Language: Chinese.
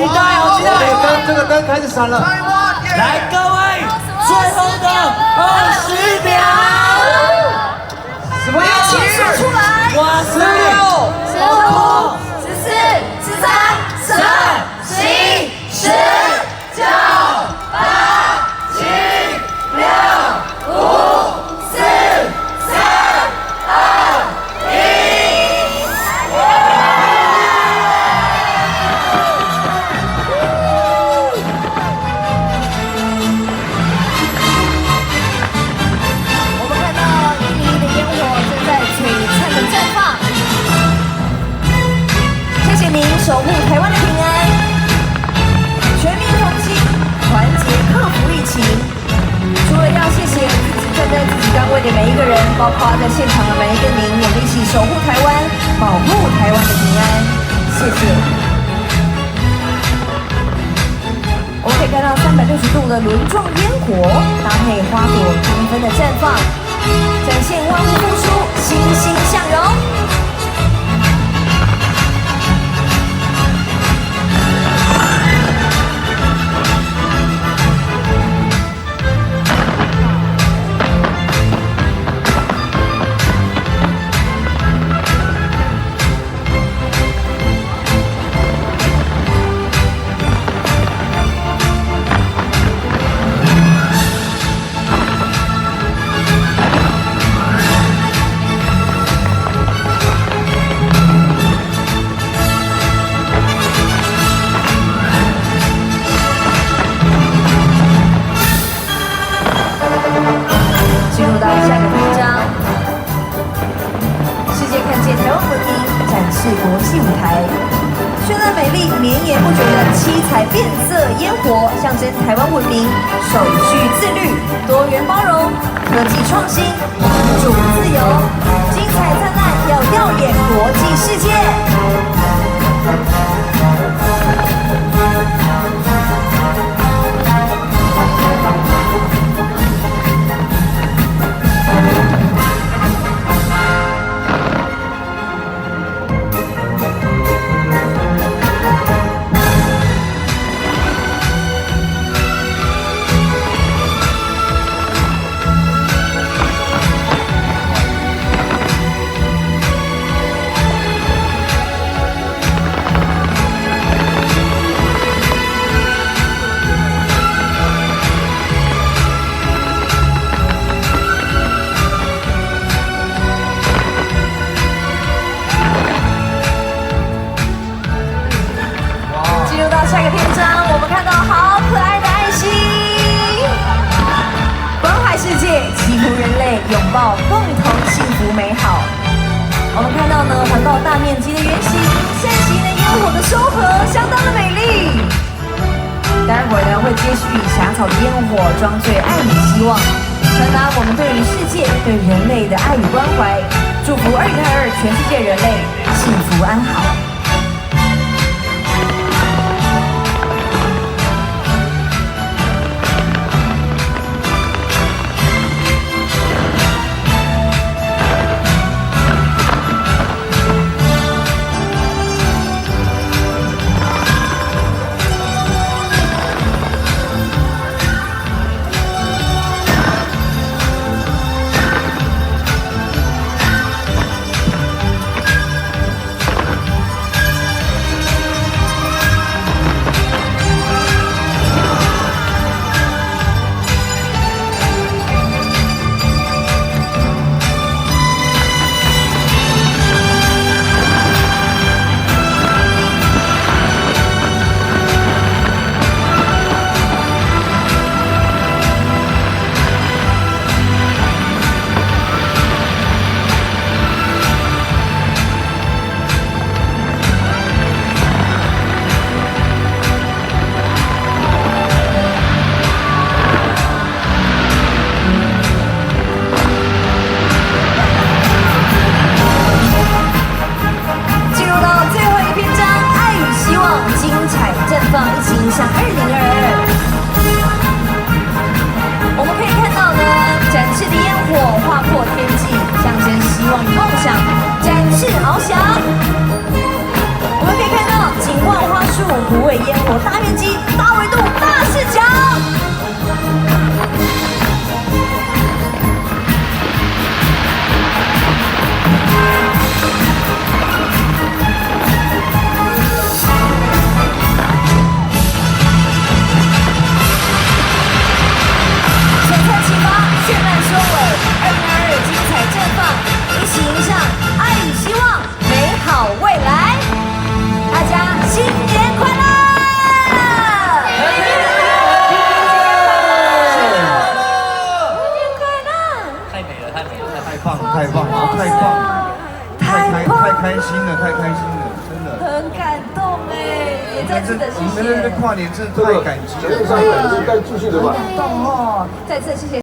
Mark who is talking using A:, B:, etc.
A: 期待，好期待！
B: 这个灯开始闪了，
A: 来，各位，最后的20秒，
B: 什么
C: 一起数出来！
A: 哇塞
C: ！15、14、13、12、11、10、9、8、7、6、5、4、3、2、1。我们看到101的烟火正在璀璨的绽放。谢谢您守护台湾的平安，全民同心，团结克服疫情。除了要谢谢自己站在自己岗位的每一个人，包括在现场的每一个您，我们一起守护台湾，保护台湾的平安。谢谢。我们可以看到360度的轮状烟火，搭配花朵缤纷的绽放，展现万物复苏，欣欣向荣。进入到下个篇章，世界看见台湾文明，展示国际舞台，绚烂美丽、绵延不绝的七彩变色烟火，象征台湾文明守序自律、多元包容、科技创新、民主自由，精彩灿烂，要耀眼国际世界。下一个篇章，我们看到好可爱的爱心，关怀世界，祈福人类，拥抱共同幸福美好。我们看到呢，环抱大面积的圆形，扇形的烟火的收合，相当的美丽。待会儿呢，会接续霞草的烟火，装缀爱与希望，传达我们对于世界、对人类的爱与关怀，祝福2022全世界人类幸福安好。不畏烟活大面积、大维度、大视角。璀璨启发，绚烂收尾，2022精彩绽放，一起迎向爱与希望，美好未来。大家新年快乐！
A: 太美了，太美了，
B: 太棒了，太棒了，太棒了，太开心了，太开心了，真的。
C: 很感动哎，也再次的谢
B: 你们
C: 谢。
B: 的跨年真的太感激了。
D: 接下来感觉该继续的吧。
C: 感动哦，再次谢谢。